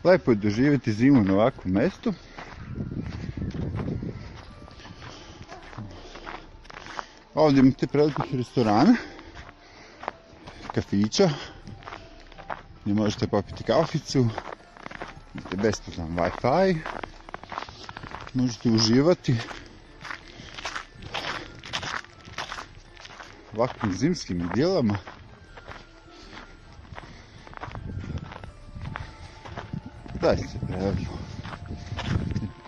Lepo je doživjeti zimu na ovakvom mjestu. Ovdje imate prelepih restorana, kafića, gdje možete popiti kaficu, imate besplatan Wi-Fi, možete uživati u ovakvim zimskim idilama. Daj se prelepo.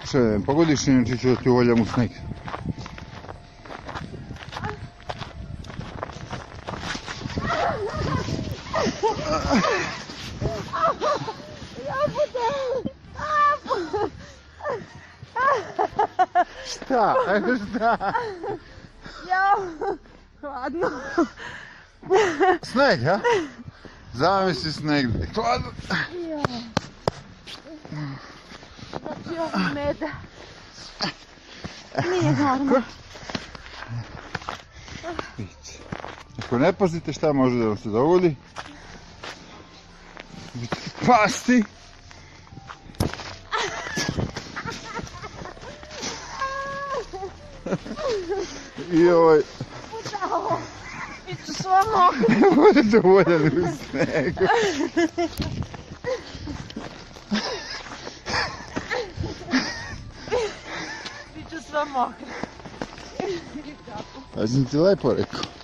Što ne pogodiš, inače ću da ti uvaljam u sneg. Šta? Šta? Jao, hladno. Sneg, ha? Zamisli sneg. Hladno. Jao. Znači ovo meda. Nije normalno. Ako ne pazite šta može da vam se dogodi, pasti. I ovaj... Putao. Biću sva mokra. Ne budete uvoljeni u snegu. Biću sva mokra. Ja sam ti lepo rekao.